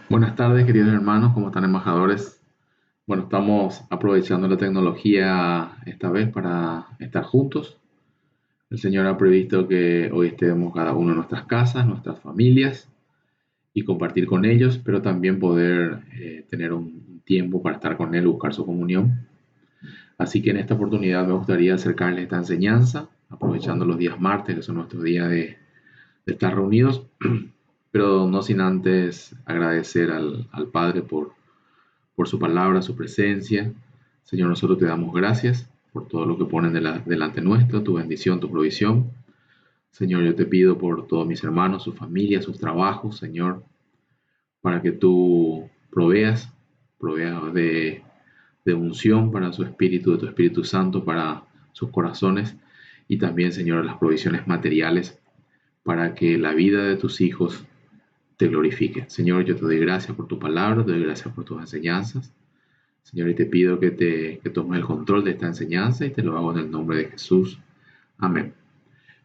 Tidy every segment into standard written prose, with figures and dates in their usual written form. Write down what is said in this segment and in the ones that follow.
Buenas tardes, queridos hermanos, ¿cómo están, embajadores? Bueno, estamos aprovechando la tecnología esta vez para estar juntos. El Señor ha previsto que hoy estemos cada uno en nuestras casas, nuestras familias y compartir con ellos, pero también poder tener un tiempo para estar con Él, buscar su comunión. Así que en esta oportunidad me gustaría acercarles esta enseñanza, aprovechando los días martes, que son nuestros días de estar reunidos, pero no sin antes agradecer al Padre por su palabra, su presencia. Señor, nosotros te damos gracias por todo lo que ponen delante nuestro, tu bendición, tu provisión. Señor, yo te pido por todos mis hermanos, sus familias, sus trabajos, Señor, para que tú proveas de unción para su espíritu, de tu Espíritu Santo, para sus corazones y también, Señor, las provisiones materiales para que la vida de tus hijos te glorifique. Señor, yo te doy gracias por tu palabra, te doy gracias por tus enseñanzas. Señor, y te pido que tomes el control de esta enseñanza y te lo hago en el nombre de Jesús. Amén.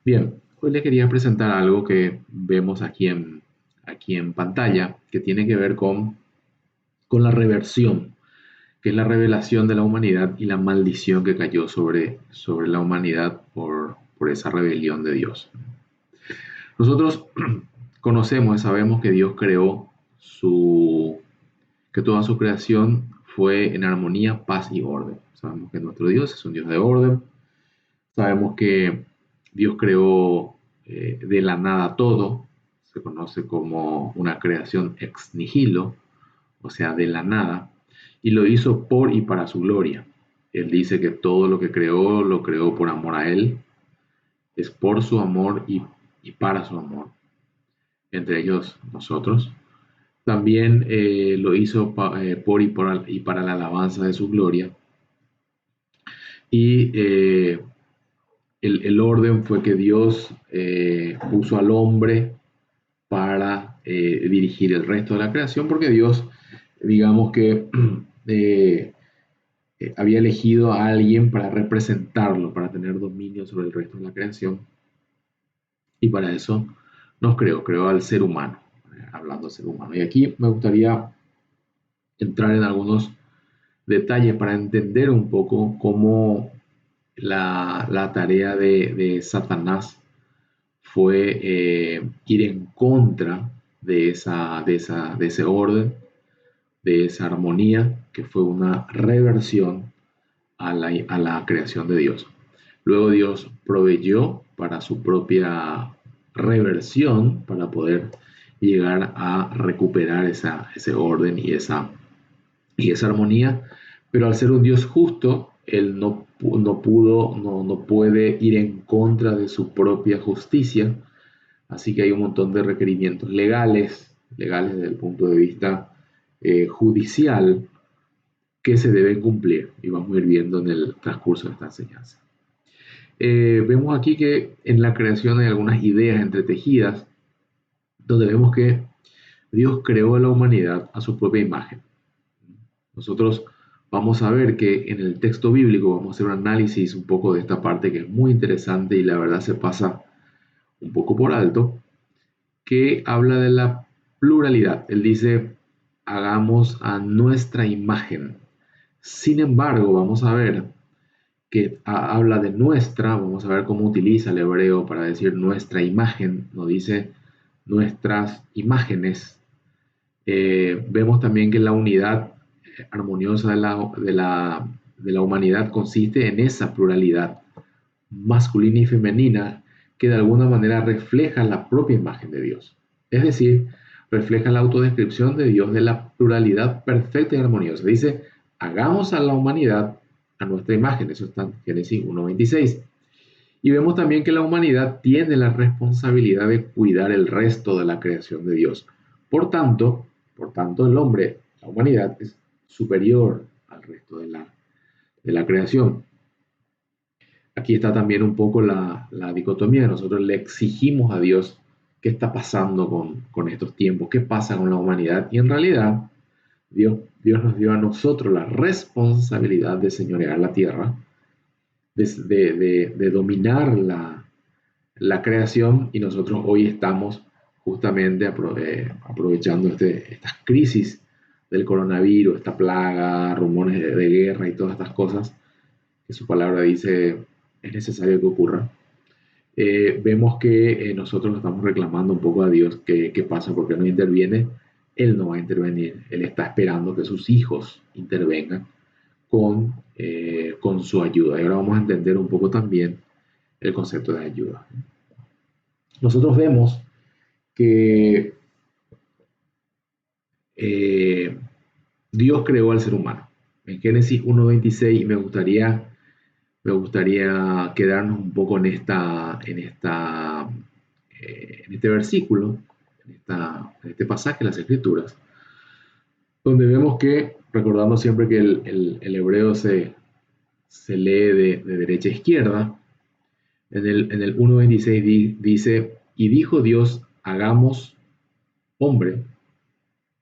Bien, hoy le quería presentar algo que vemos aquí en pantalla, que tiene que ver con la reversión, que es la revelación de la humanidad y la maldición que cayó sobre la humanidad por esa rebelión de Dios. Nosotros conocemos y sabemos que Dios creó que toda su creación fue en armonía, paz y orden. Sabemos que nuestro Dios es un Dios de orden. Sabemos que Dios creó de la nada todo. Se conoce como una creación ex nihilo, o sea, de la nada. Y lo hizo por y para su gloria. Él dice que todo lo que creó, lo creó por amor a Él. Es por su amor y para su amor. Entre ellos nosotros. También lo hizo y para la alabanza de su gloria. Y el orden fue que Dios puso al hombre para dirigir el resto de la creación, porque Dios, digamos que eh, había elegido a alguien para representarlo, para tener dominio sobre el resto de la creación, y para eso nos creó al ser humano, hablando del ser humano. Y aquí me gustaría entrar en algunos detalles para entender un poco cómo la tarea de Satanás fue ir en contra de ese orden, de esa armonía, que fue una reversión a la creación de Dios. Luego Dios proveyó para su propia reversión, para poder llegar a recuperar ese orden y esa armonía, pero al ser un Dios justo, Él no puede ir en contra de su propia justicia, así que hay un montón de requerimientos legales desde el punto de vista judicial, que se deben cumplir, y vamos a ir viendo en el transcurso de esta enseñanza. Vemos aquí que en la creación hay algunas ideas entretejidas, donde vemos que Dios creó a la humanidad a su propia imagen. Nosotros vamos a ver que en el texto bíblico vamos a hacer un análisis un poco de esta parte que es muy interesante y la verdad se pasa un poco por alto, que habla de la pluralidad. Él dice, hagamos a nuestra imagen. Sin embargo, vamos a ver que habla de nuestra, vamos a ver cómo utiliza el hebreo para decir nuestra imagen, no dice nuestras imágenes. Vemos también que la unidad armoniosa de la humanidad consiste en esa pluralidad masculina y femenina que de alguna manera refleja la propia imagen de Dios. Es decir, refleja la autodescripción de Dios de la pluralidad perfecta y armoniosa. Dice, hagamos a la humanidad a nuestra imagen. Eso está en Génesis 1:26. Y vemos también que la humanidad tiene la responsabilidad de cuidar el resto de la creación de Dios. Por tanto, el hombre, la humanidad, es superior al resto de la creación. Aquí está también un poco la dicotomía. Nosotros le exigimos a Dios qué está pasando con estos tiempos, qué pasa con la humanidad. Y en realidad, Dios nos dio a nosotros la responsabilidad de señorear la tierra, de dominar la creación, y nosotros hoy estamos justamente aprovechando estas crisis del coronavirus, esta plaga, rumores de guerra y todas estas cosas que su palabra dice es necesario que ocurra. Vemos que nosotros estamos reclamando un poco a Dios qué pasa, porque no interviene. Él no va a intervenir, Él está esperando que sus hijos intervengan con su ayuda. Y ahora vamos a entender un poco también el concepto de ayuda. Nosotros vemos que eh, Dios creó al ser humano. En Génesis 1.26 me gustaría quedarnos un poco en este versículo, en este pasaje de las Escrituras, donde vemos que, recordando siempre que el hebreo se lee de derecha a izquierda, en el 1.26 dice, y dijo Dios, hagamos hombre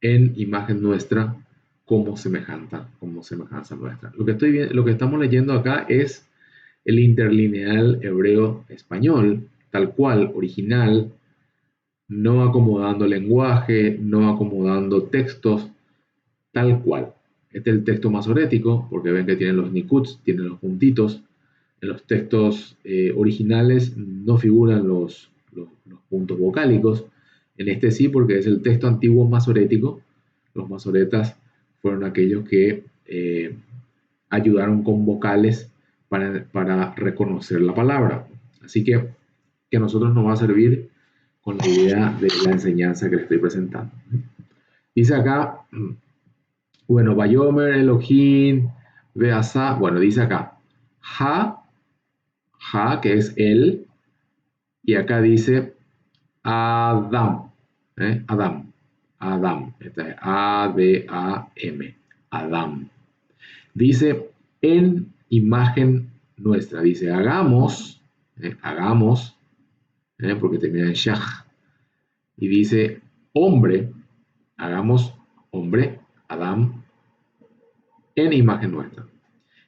en imagen nuestra como semejanza nuestra. Lo que estamos leyendo acá es el interlineal hebreo español, tal cual, original, no acomodando lenguaje, no acomodando textos, tal cual. Este es el texto masorético, porque ven que tienen los nikuts, tienen los puntitos. En los textos originales no figuran los puntos vocálicos. En este sí, porque es el texto antiguo masorético. Los masoretas fueron aquellos que ayudaron con vocales para reconocer la palabra. Así que a nosotros nos va a servir con la idea de la enseñanza que les estoy presentando. Dice acá, bueno, Bayomer, Elohim, Beasa, bueno, dice acá, que es él, y acá dice Adam, Adam, esta es A-D-A-M, Adam. Dice en imagen nuestra, dice hagamos, porque termina en shah, y dice hombre, hagamos hombre, Adam, en imagen nuestra.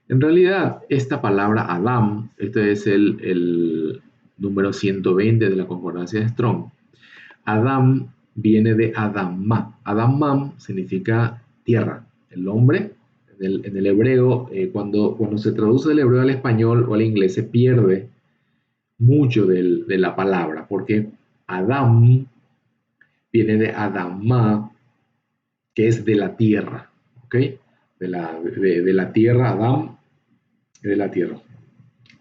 En realidad, esta palabra Adam, este es el número 120 de la concordancia de Strong. Adam viene de Adamá. Adamam significa tierra. El hombre, en el hebreo, cuando se traduce del hebreo al español o al inglés, se pierde mucho de la palabra, porque Adam viene de Adamá, que es de la tierra, ¿ok? De la tierra, Adam, de la tierra.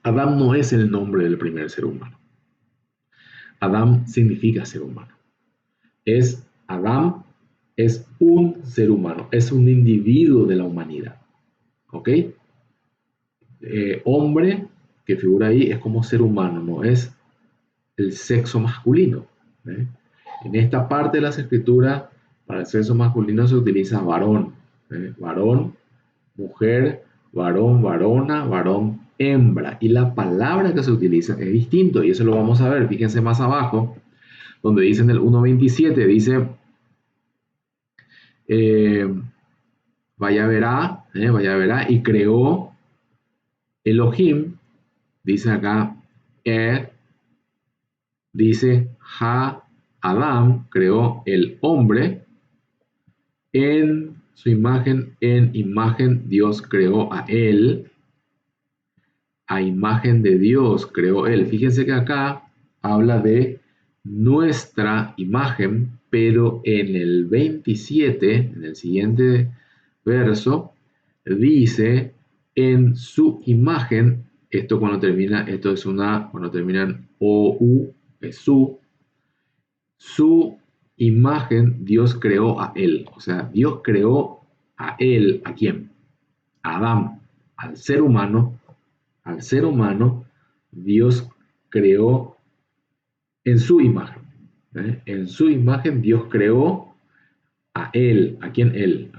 Adam no es el nombre del primer ser humano. Adam significa ser humano. Adam es un ser humano, es un individuo de la humanidad. ¿Ok? Hombre, que figura ahí, es como ser humano, no es el sexo masculino. ¿Eh? En esta parte de las escrituras, para el sexo masculino se utiliza varón. Varón, mujer, varón, varona, varón, hembra. Y la palabra que se utiliza es distinto, y eso lo vamos a ver. Fíjense más abajo, donde dice en el 1.27, dice, vaya verá, y creó Elohim, dice acá, dice Adam, creó el hombre, en su imagen, en imagen Dios creó a él, a imagen de Dios creó él. Fíjense que acá habla de nuestra imagen, pero en el 27, en el siguiente verso, dice en su imagen, esto cuando termina, cuando terminan OU, es su imagen Dios creó a él. O sea, Dios creó a él, ¿a quién? A Adán, al ser humano, Dios creó en su imagen. En su imagen Dios creó a él. ¿A quién él?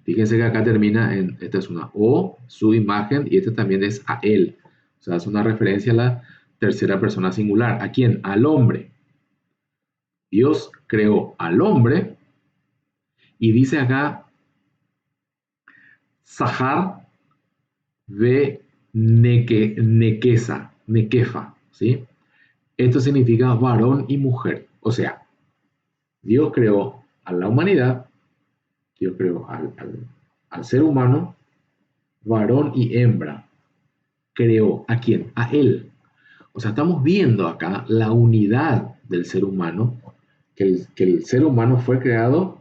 Fíjense que acá termina esta es una O, su imagen, y esta también es a él. O sea, es una referencia a la tercera persona singular. ¿A quién? Al hombre. Dios creó al hombre y dice acá Sahar de Nekefa, ¿sí? Esto significa varón y mujer. O sea, Dios creó a la humanidad, Dios creó al ser humano, varón y hembra. Creó ¿a quién? A él. O sea, estamos viendo acá la unidad del ser humano, que el ser humano fue creado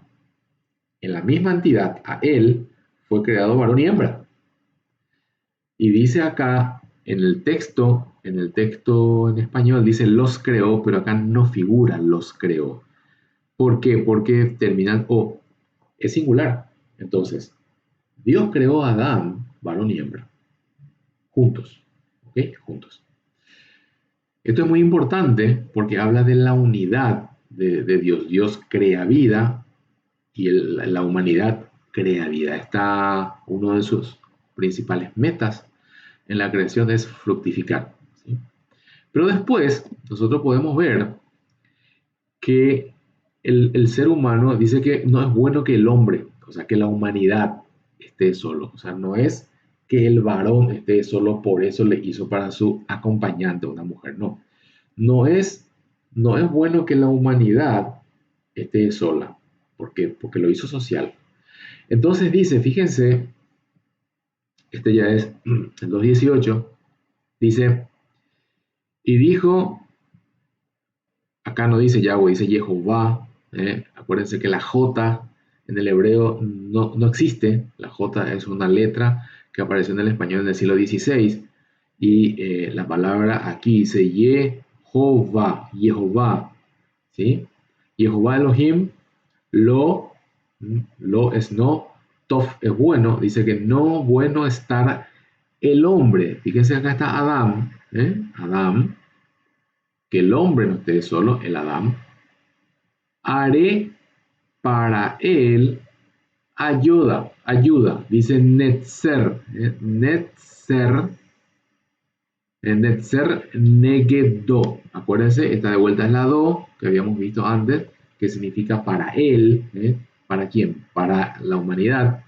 en la misma entidad, a él fue creado varón y hembra. Y dice acá en el texto en español dice los creó, pero acá no figura los creó. ¿Por qué? Porque terminan O, es singular. Entonces, Dios creó a Adán, varón y hembra, juntos, ¿ok? Juntos. Esto es muy importante porque habla de la unidad de Dios. Dios crea vida y la humanidad crea vida. Está uno de sus principales metas en la creación es fructificar, ¿sí? Pero después nosotros podemos ver que el ser humano dice que no es bueno que el hombre, o sea, que la humanidad esté solo. O sea, no es que el varón esté solo, por eso le hizo para su acompañante una mujer. No, no es, no es bueno que la humanidad esté sola. ¿Por qué? Porque lo hizo social. Entonces dice, fíjense, este ya es el 2:18, dice, y dijo, acá no dice Yahweh, dice Jehová. Acuérdense que la J en el hebreo no existe. La J es una letra que apareció en el español en el siglo XVI. Y la palabra aquí dice Jehová, Jehová. ¿Sí? Jehová Elohim, lo, lo es no, Tov es bueno. Dice que no bueno estar el hombre. Fíjense, acá está Adán. Adán, que el hombre no esté solo, el Adán. Haré para él ayuda, dice Netzer, Netzer Negedo. Acuérdense, esta de vuelta es la do que habíamos visto antes, que significa para él, ¿para quién? Para la humanidad.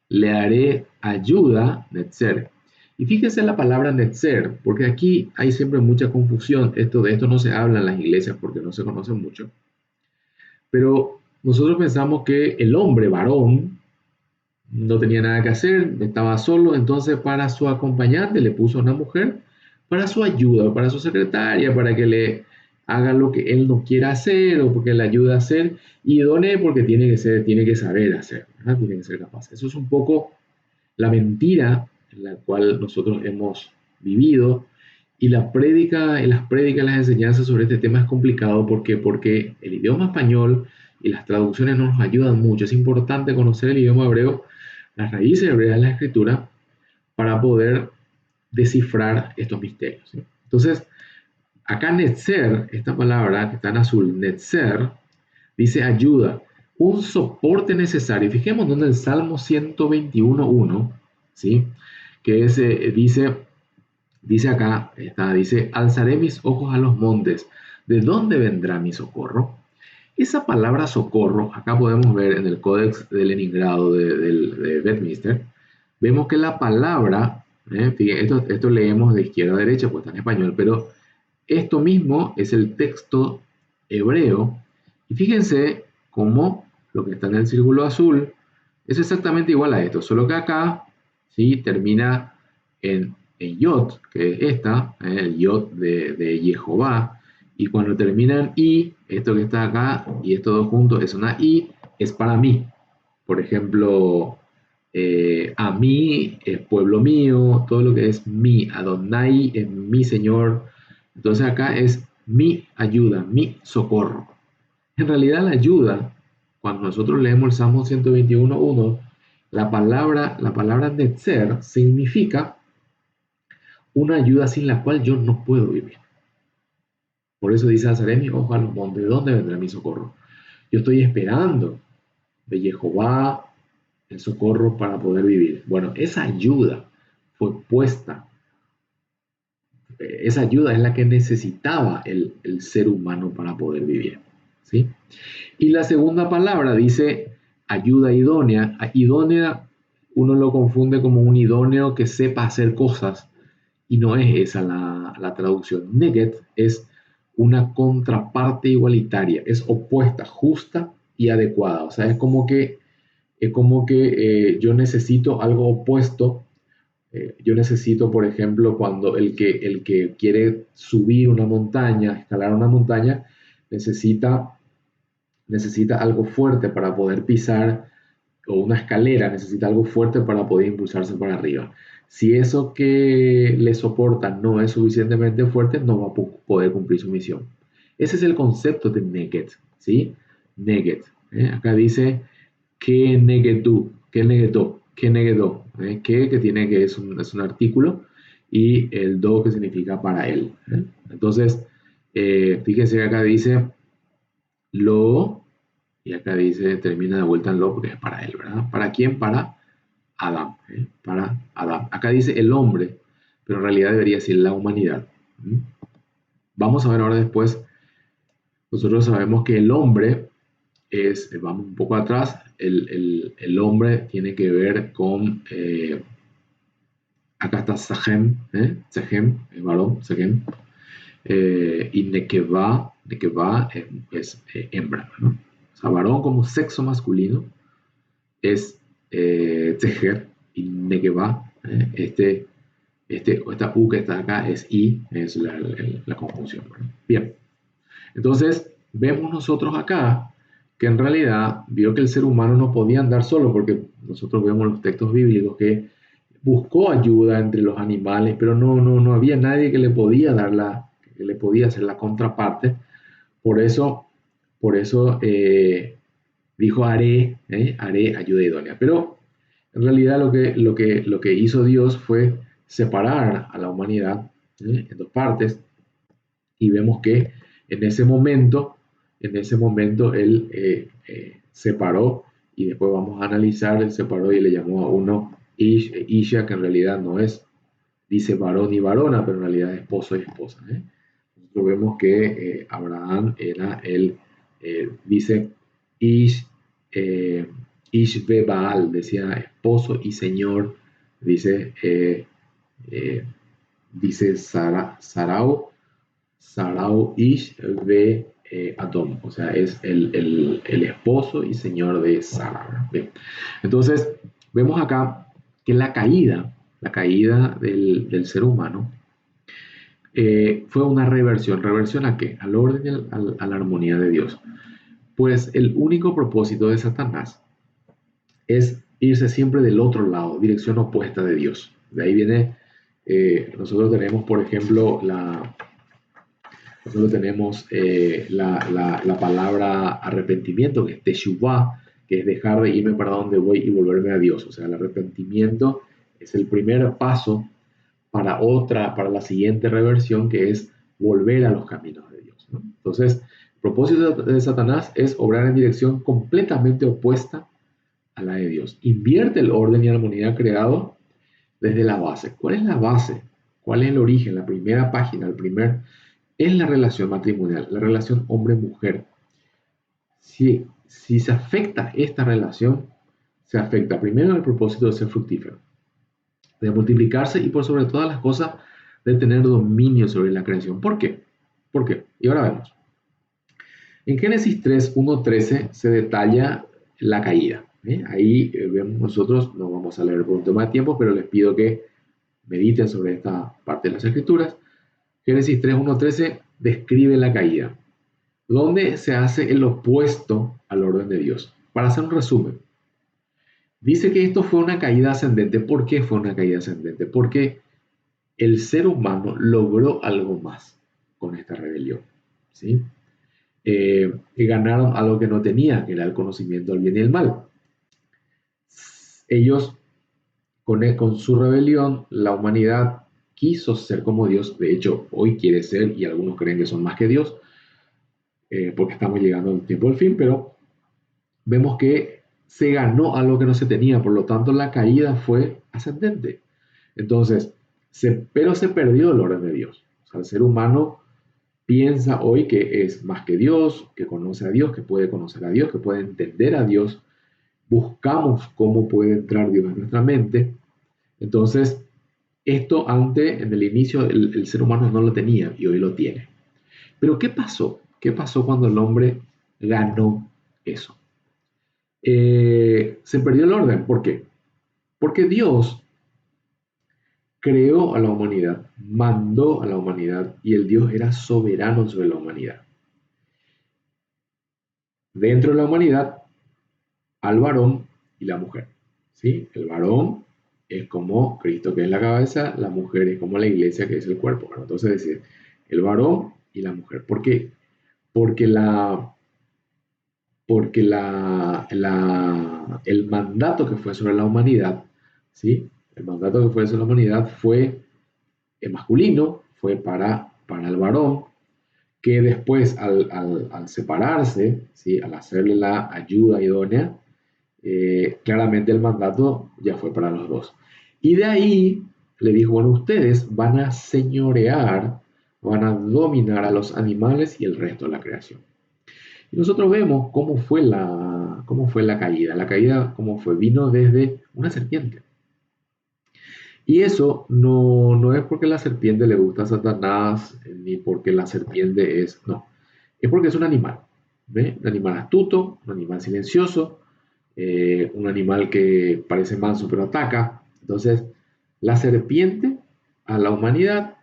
Le haré ayuda, Netzer. Y fíjense la palabra Netzer, porque aquí hay siempre mucha confusión. De esto no se habla en las iglesias porque no se conoce mucho. Pero nosotros pensamos que el hombre varón no tenía nada que hacer, estaba solo, entonces para su acompañante le puso a una mujer para su ayuda, para su secretaria, para que le haga lo que él no quiera hacer o porque le ayude a hacer, y idónea porque tiene que saber hacer, ¿verdad? Tiene que ser capaz. Eso es un poco la mentira en la cual nosotros hemos vivido, y la prédica, y las prédicas, las enseñanzas sobre este tema es complicado. ¿Por qué? Porque el idioma español y las traducciones no nos ayudan mucho. Es importante conocer el idioma hebreo, las raíces hebreas de la escritura, para poder descifrar estos misterios, ¿sí? Entonces, acá netzer, esta palabra que está en azul, netzer, dice ayuda, un soporte necesario. Fijémonos en el Salmo 121:1, ¿sí? Que dice acá, dice, alzaré mis ojos a los montes. ¿De dónde vendrá mi socorro? Esa palabra socorro, acá podemos ver en el Códex de Leningrado de Westminster, vemos que la palabra, fíjense, esto leemos de izquierda a derecha, pues está en español, pero esto mismo es el texto hebreo. Y fíjense cómo lo que está en el círculo azul es exactamente igual a esto, solo que acá, ¿sí?, termina en yod, que es esta, el yod de Jehová, y cuando termina en i, esto que está acá y esto dos juntos es una i, es para mí. Por ejemplo, a mí es pueblo mío, todo lo que es mi, Adonai es mi Señor. Entonces acá es mi ayuda, mi socorro. En realidad la ayuda, cuando nosotros leemos el Salmo 121:1, la palabra netzer significa una ayuda sin la cual yo no puedo vivir. Por eso dice, alzaré mis ojos a los montes, ¿de dónde vendrá mi socorro? Yo estoy esperando de Jehová el socorro para poder vivir. Bueno, esa ayuda fue puesta, esa ayuda es la que necesitaba el ser humano para poder vivir, ¿sí? Y la segunda palabra dice ayuda idónea. Idónea uno lo confunde como un idóneo que sepa hacer cosas, y no es esa la traducción. Neget es una contraparte igualitaria, es opuesta, justa y adecuada. O sea, es como que yo necesito algo opuesto. Yo necesito, por ejemplo, cuando el que quiere subir una montaña, escalar una montaña, necesita, necesita algo fuerte para poder pisar, o una escalera, necesita algo fuerte para poder impulsarse para arriba. Si eso que le soporta no es suficientemente fuerte, no va a poder cumplir su misión. Ese es el concepto de Neged, ¿sí? Neged. Acá dice que negedu, que negedo, que negedo, que tiene que es un artículo y el do que significa para él. Entonces, fíjense que acá dice lo y acá dice termina de vuelta en lo porque es para él, ¿verdad? ¿Para quién? Para Adán, para Adán. Acá dice el hombre, pero en realidad debería decir la humanidad. Vamos a ver ahora después, nosotros sabemos que el hombre vamos un poco atrás, el hombre tiene que ver con, acá está Sechem, Sechem, el varón, Sechem, y Nekeva hembra, ¿no? O sea, varón como sexo masculino es Tejer y Nekeva, esta U que está acá es I, es la conjunción, ¿verdad? Bien, entonces vemos nosotros acá que en realidad vio que el ser humano no podía andar solo, porque nosotros vemos los textos bíblicos que buscó ayuda entre los animales, pero no había nadie que le podía que le podía hacer la contraparte. Por eso dijo haré ayuda idónea. Pero en realidad lo que hizo Dios fue separar a la humanidad, en dos partes, y vemos que en ese momento, él separó, y después vamos a analizar, él separó y le llamó a uno Isha, que en realidad no es, dice varón y varona, pero en realidad es esposo y esposa. Nosotros vemos que Abraham era dice Ish, eh, Baal, decía esposo y señor, dice, dice Sarau Ish ve Adom, o sea, es el esposo y señor de Sara. Bien. Entonces, vemos acá que la caída del ser humano fue una reversión. ¿Reversión a qué? Al orden y a la armonía de Dios. Pues el único propósito de Satanás es irse siempre del otro lado, dirección opuesta de Dios. De ahí viene, nosotros tenemos, por ejemplo, nosotros tenemos la palabra arrepentimiento, que es teshuvah, que es dejar de irme para donde voy y volverme a Dios. O sea, el arrepentimiento es el primer paso para la siguiente reversión, que es volver a los caminos de Dios, ¿no? Entonces, el propósito de Satanás es obrar en dirección completamente opuesta a la de Dios. Invierte el orden y armonía creado desde la base. ¿Cuál es la base? ¿Cuál es el origen? La primera página, es la relación matrimonial, la relación hombre-mujer. Si se afecta esta relación, se afecta primero el propósito de ser fructífero, de multiplicarse y por sobre todas las cosas de tener dominio sobre la creación. ¿Por qué? ¿Por qué? Y ahora vemos. En Génesis 3, 1, 13 se detalla la caída. Ahí vemos nosotros, no vamos a leer por un tema de tiempo, pero les pido que mediten sobre esta parte de las Escrituras. Génesis 3, 1, 13 describe la caída, donde se hace el opuesto al orden de Dios. Para hacer un resumen, dice que esto fue una caída ascendente. ¿Por qué fue una caída ascendente? Porque el ser humano logró algo más con esta rebelión, ¿sí? Que ganaron algo que no tenía, que era el conocimiento del bien y el mal. Ellos, con su rebelión, la humanidad quiso ser como Dios. De hecho, hoy quiere ser, y algunos creen que son más que Dios, porque estamos llegando al tiempo del fin, pero vemos que se ganó algo que no se tenía, por lo tanto la caída fue ascendente. Entonces, pero se perdió el orden de Dios. O sea, el ser humano piensa hoy que es más que Dios, que conoce a Dios, que puede conocer a Dios, que puede entender a Dios. Buscamos cómo puede entrar Dios en nuestra mente. Entonces, en el inicio, el ser humano no lo tenía y hoy lo tiene. Pero ¿qué pasó? ¿Qué pasó cuando el hombre ganó eso? Se perdió el orden. ¿Por qué? Porque Dios creó a la humanidad, mandó a la humanidad y el Dios era soberano sobre la humanidad. Dentro de la humanidad, al varón y la mujer. ¿Sí? El varón es como Cristo, que es la cabeza, la mujer es como la iglesia, que es el cuerpo. Bueno, entonces decir, el varón y la mujer. ¿Por qué? Porque el mandato que fue sobre la humanidad, ¿sí? El mandato que fue sobre la humanidad fue masculino, fue para el varón, que después al separarse, ¿sí? Al hacerle la ayuda idónea, claramente el mandato ya fue para los dos. Y de ahí le dijo, bueno, ustedes van a señorear, van a dominar a los animales y el resto de la creación. Y nosotros vemos cómo fue la caída. La caída, cómo fue, vino desde una serpiente. Y eso no es porque la serpiente le gusta a Satanás, ni porque la serpiente no, es porque es un animal, ¿ve? Un animal astuto, un animal silencioso, un animal que parece manso pero ataca. Entonces, la serpiente a la humanidad,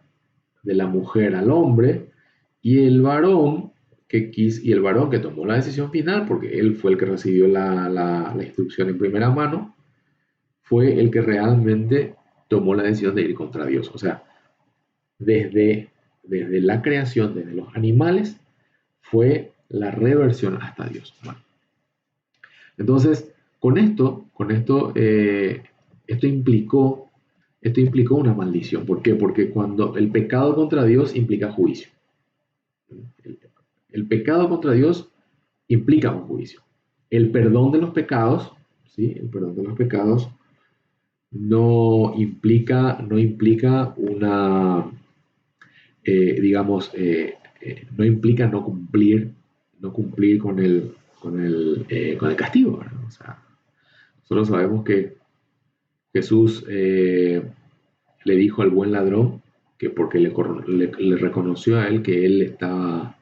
de la mujer al hombre, y el varón y el varón que tomó la decisión final, porque él fue el que recibió la instrucción en primera mano, fue el que realmente tomó la decisión de ir contra Dios. O sea, desde la creación, desde los animales, fue la reversión hasta Dios. Bueno, entonces, esto implicó una maldición. ¿Por qué? Porque cuando el pecado contra Dios implica juicio. El, el pecado contra Dios implica un juicio. El perdón de los pecados, ¿sí? El perdón de los pecados no implica no implica no cumplir con el castigo, ¿verdad? O sea, nosotros sabemos que Jesús le dijo al buen ladrón que porque le reconoció a él que él estaba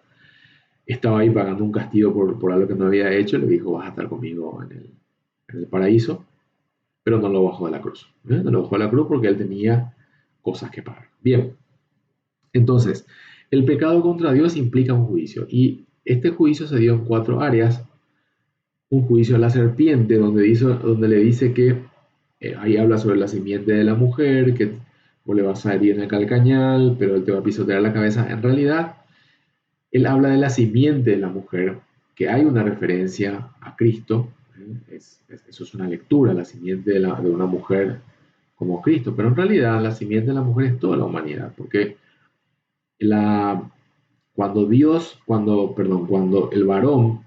ahí pagando un castigo por algo que no había hecho, le dijo, vas a estar conmigo en el paraíso, pero no lo bajó de la cruz. No lo bajó de la cruz porque él tenía cosas que pagar. Bien, entonces, el pecado contra Dios implica un juicio y este juicio se dio en cuatro áreas. Un juicio a la serpiente, donde le dice que ahí habla sobre la simiente de la mujer, que vos le vas a herir en el calcañal, pero él te va a pisotear la cabeza. En realidad, él habla de la simiente de la mujer, que hay una referencia a Cristo. Eso es una lectura, la simiente de una mujer como Cristo, pero en realidad la simiente de la mujer es toda la humanidad, porque la, cuando el varón,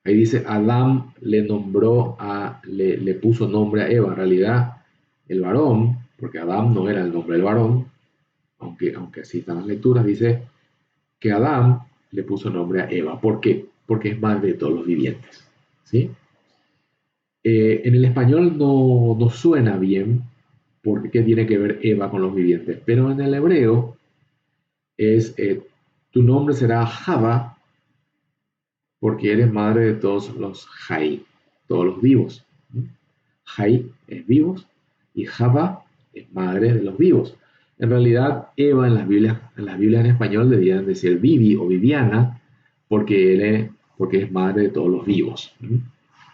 ahí dice, Adán le puso nombre a Eva. En realidad, el varón, porque Adán no era el nombre del varón, aunque así están las lecturas, dice que Adán le puso nombre a Eva. ¿Por qué? Porque es madre de todos los vivientes. ¿Sí? En el español no suena bien porque ¿qué tiene que ver Eva con los vivientes? Pero en el hebreo tu nombre será Java porque eres madre de todos los Jai, todos los vivos. Jai es vivos y Java es madre de los vivos. En realidad, Eva en las Biblias en español debían decir Vivi o Viviana porque es madre de todos los vivos.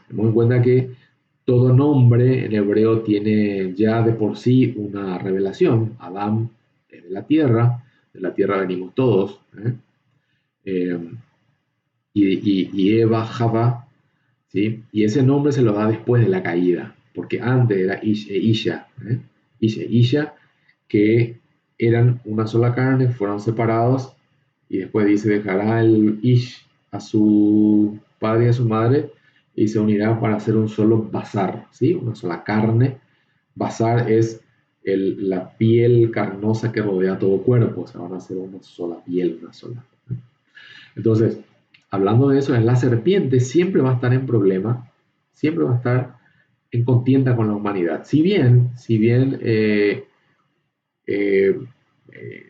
Tenemos en cuenta que todo nombre en hebreo tiene ya de por sí una revelación. Adán es de la tierra venimos todos. Eh, y Eva, Java, ¿sí? Y ese nombre se lo da después de la caída, porque antes era Isha, Isha, que eran una sola carne, fueron separados, y después dice, dejará el Ish a su padre y a su madre, y se unirá para hacer un solo basar, ¿sí? Una sola carne. Basar es la piel carnosa que rodea todo cuerpo, o sea, van a ser una sola piel, una sola. Entonces, hablando de eso, la serpiente siempre va a estar en problema, siempre va a estar en contienda con la humanidad. Si bien eh,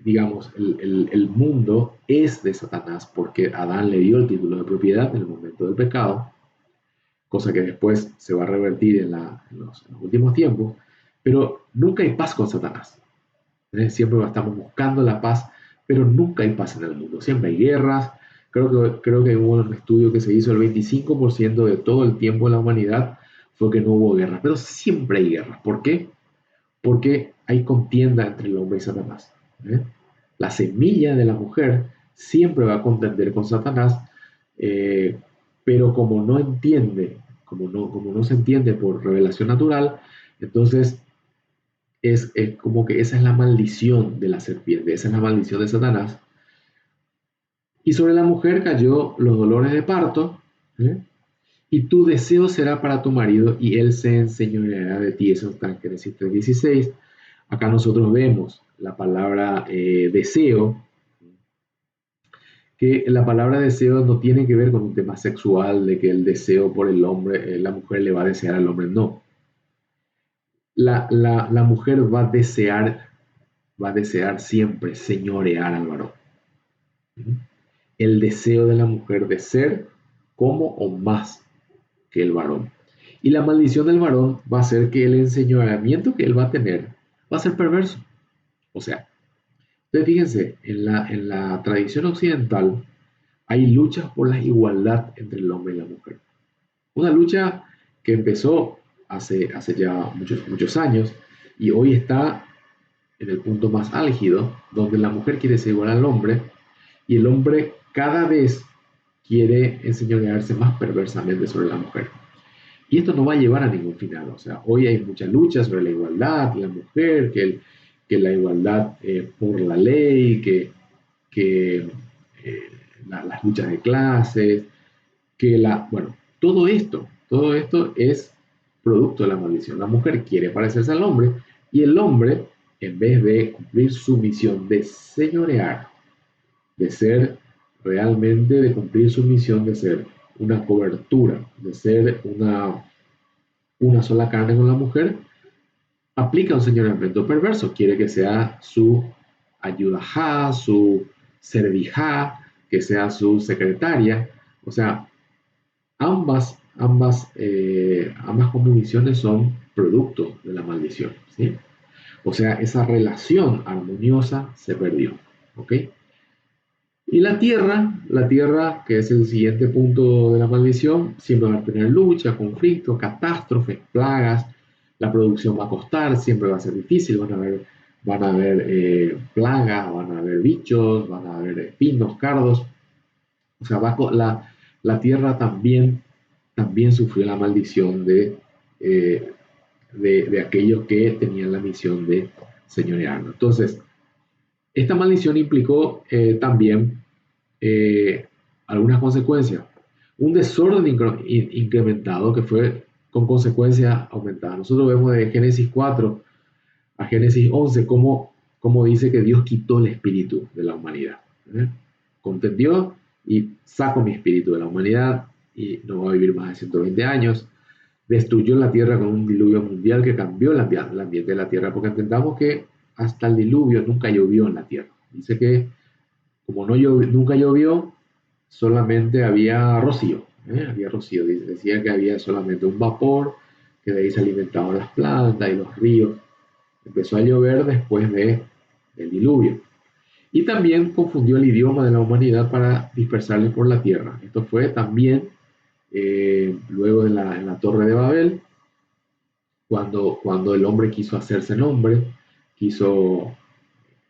digamos, el mundo es de Satanás porque Adán le dio el título de propiedad en el momento del pecado, cosa que después se va a revertir en los últimos tiempos, pero nunca hay paz con Satanás. Siempre estamos buscando la paz, pero nunca hay paz en el mundo. Siempre hay guerras. Creo que hubo un estudio que se hizo, el 25% de todo el tiempo de la humanidad fue que no hubo guerra, pero siempre hay guerras. ¿Por qué? Porque hay contienda entre el hombre y Satanás. ¿eh? La semilla de la mujer siempre va a contender con Satanás, eh, pero como no se entiende por revelación natural, entonces es como que esa es la maldición de la serpiente, esa es la maldición de Satanás. Y sobre la mujer cayó los dolores de parto, ¿eh? Y tu deseo será para tu marido y él se enseñoreará de ti. Eso está en Génesis 3:16. Acá nosotros vemos la palabra deseo, que la palabra deseo no tiene que ver con un tema sexual, de que el deseo por el hombre, la mujer le va a desear al hombre, no. La mujer va a desear siempre señorear al varón. El deseo de la mujer de ser como o más que el varón. Y la maldición del varón va a ser que el enseñoreamiento que él va a tener va a ser perverso. O sea, ustedes fíjense, en la tradición occidental hay luchas por la igualdad entre el hombre y la mujer. Una lucha que empezó hace ya muchos, muchos años y hoy está en el punto más álgido, donde la mujer quiere ser igual al hombre y el hombre cada vez quiere enseñorearse más perversamente sobre la mujer. Y esto no va a llevar a ningún final. O sea, hoy hay mucha lucha sobre la igualdad, la mujer, que la igualdad por la ley, que las luchas de clases, bueno, todo esto es producto de la maldición. La mujer quiere parecerse al hombre y el hombre, en vez de cumplir su misión de señorear, de ser realmente, de cumplir su misión de ser una cobertura, de ser una sola carne con la mujer, aplica un señalamiento perverso. Quiere que sea su ayudajá, su servijá, que sea su secretaria. O sea, ambas condiciones son producto de la maldición. ¿sí? O sea, esa relación armoniosa se perdió. ¿ok? Y la tierra, que es el siguiente punto de la maldición, siempre va a tener lucha, conflicto, catástrofes, plagas. La producción va a costar, siempre va a ser difícil. Van a haber plagas, van a haber bichos, van a haber espinos, cardos. O sea, la tierra también sufrió la maldición eh, de aquellos que tenían la misión de señorearnos. Entonces, esta maldición implicó también eh, algunas consecuencias. Un desorden incrementado que fue con consecuencias aumentadas. Nosotros vemos de Génesis 4 a Génesis 11 cómo dice que Dios quitó el espíritu de la humanidad. ¿eh? Contendió y sacó mi espíritu de la humanidad y no va a vivir más de 120 años. Destruyó la tierra con un diluvio mundial que cambió el ambiente de la tierra, porque entendamos que hasta el diluvio nunca llovió en la tierra. Dice que como nunca llovió, solamente había rocío. Había rocío. Decía que había solamente un vapor, que de ahí se alimentaban las plantas y los ríos. Empezó a llover después del diluvio. Y también confundió el idioma de la humanidad para dispersarles por la tierra. Esto fue también luego en la Torre de Babel, cuando el hombre quiso hacerse nombre, quiso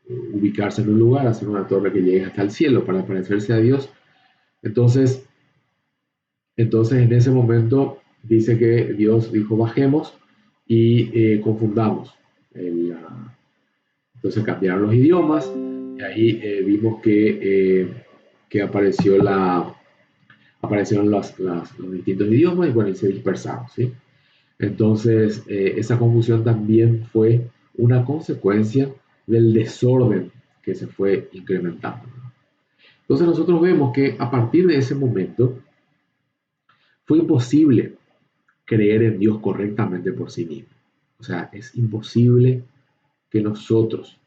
ubicarse en un lugar, hacer una torre que llegue hasta el cielo para parecerse a Dios. Entonces, entonces en ese momento dice que Dios dijo bajemos y confundamos. Entonces cambiaron los idiomas y ahí vimos que aparecieron los distintos idiomas y bueno, y se dispersaron. ¿sí? Entonces, esa confusión también fue una consecuencia del desorden que se fue incrementando. Entonces nosotros vemos que a partir de ese momento fue imposible creer en Dios correctamente por sí mismo. O sea, es imposible que nosotros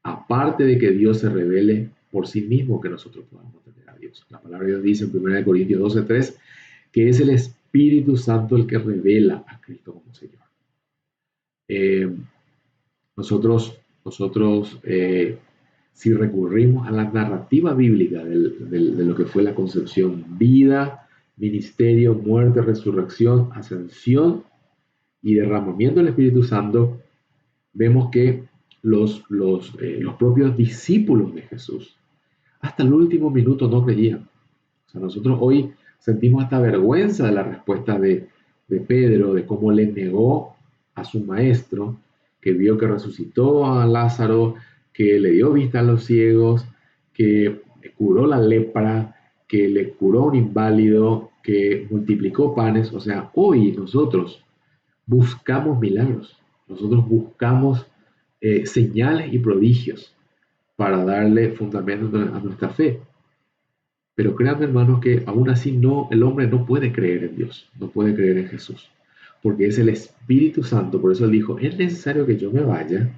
aparte de que Dios se revele por sí mismo, que nosotros podamos tener a Dios. La palabra de Dios dice en 1 Corintios 12:3 que es el Espíritu Santo el que revela a Cristo como Señor. Eh, nosotros, si recurrimos a la narrativa bíblica de lo que fue la concepción, vida, ministerio, muerte, resurrección, ascensión y derramamiento del Espíritu Santo, vemos que los propios discípulos de Jesús hasta el último minuto no creían. O sea, nosotros hoy sentimos hasta vergüenza de la respuesta de Pedro, de cómo le negó a su maestro, que vio que resucitó a Lázaro, que le dio vista a los ciegos, que curó la lepra, que le curó a un inválido, que multiplicó panes. O sea, hoy nosotros buscamos milagros, nosotros buscamos señales y prodigios para darle fundamento a nuestra fe. Pero créanme, hermanos, que aún así el hombre no puede creer en Dios, no puede creer en Jesús, porque es el Espíritu Santo. Por eso él dijo, es necesario que yo me vaya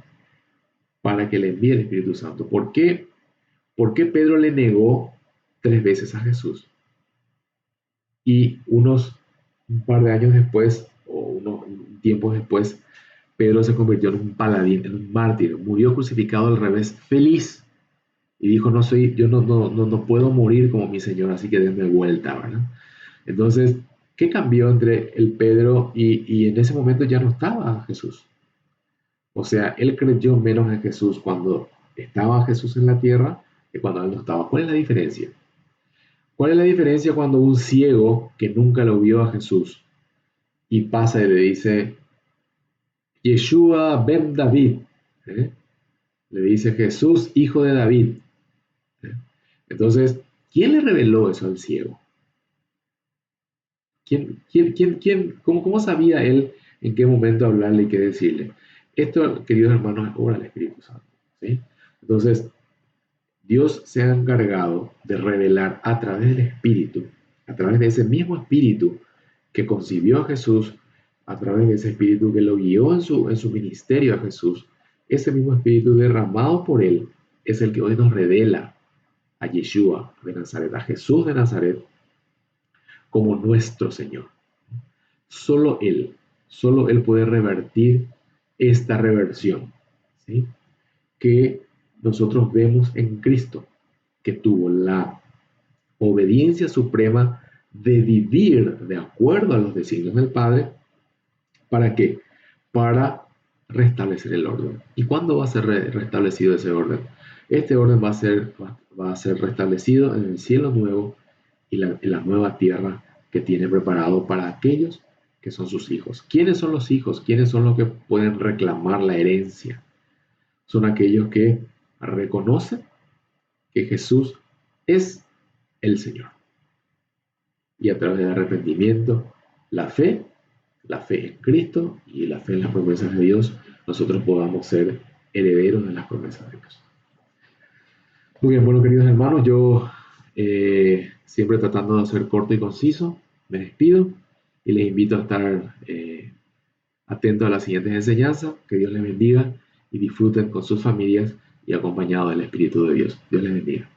para que le envíe el Espíritu Santo. ¿Por qué? ¿Por qué Pedro le negó 3 veces a Jesús? Y un par de años después, o un tiempo después, Pedro se convirtió en un paladín, en un mártir, murió crucificado al revés, feliz. Y dijo, yo no puedo morir como mi Señor, así que denme vuelta, ¿verdad? Entonces, ¿qué cambió entre el Pedro y en ese momento ya no estaba Jesús? O sea, él creyó menos en Jesús cuando estaba Jesús en la tierra que cuando él no estaba. ¿Cuál es la diferencia? ¿Cuál es la diferencia cuando un ciego que nunca lo vio a Jesús y pasa y le dice, Yeshua ben David, ¿eh? Le dice Jesús, hijo de David. ¿Eh? Entonces, ¿quién le reveló eso al ciego? ¿Cómo sabía él en qué momento hablarle y qué decirle? Esto, queridos hermanos, es obra del Espíritu Santo. ¿Sí? Entonces, Dios se ha encargado de revelar a través del Espíritu, a través de ese mismo Espíritu que concibió a Jesús, a través de ese Espíritu que lo guió en su ministerio a Jesús, ese mismo Espíritu derramado por él es el que hoy nos revela a Yeshua de Nazaret, a Jesús de Nazaret, como nuestro Señor. Solo Él puede revertir esta reversión, ¿sí? Que nosotros vemos en Cristo, que tuvo la obediencia suprema de vivir de acuerdo a los designios del Padre. ¿Para qué? Para restablecer el orden. ¿Y cuándo va a ser restablecido ese orden? Este orden va a ser restablecido en el cielo nuevo y en la nueva tierra que tiene preparado para aquellos que son sus hijos. ¿Quiénes son los hijos? ¿Quiénes son los que pueden reclamar la herencia? Son aquellos que reconocen que Jesús es el Señor. Y a través del arrepentimiento, la fe en Cristo y la fe en las promesas de Dios, nosotros podamos ser herederos de las promesas de Dios. Muy bien, bueno, queridos hermanos, yo siempre tratando de ser corto y conciso, me despido y les invito a estar atentos a las siguientes enseñanzas. Que Dios les bendiga y disfruten con sus familias y acompañados del Espíritu de Dios. Dios les bendiga.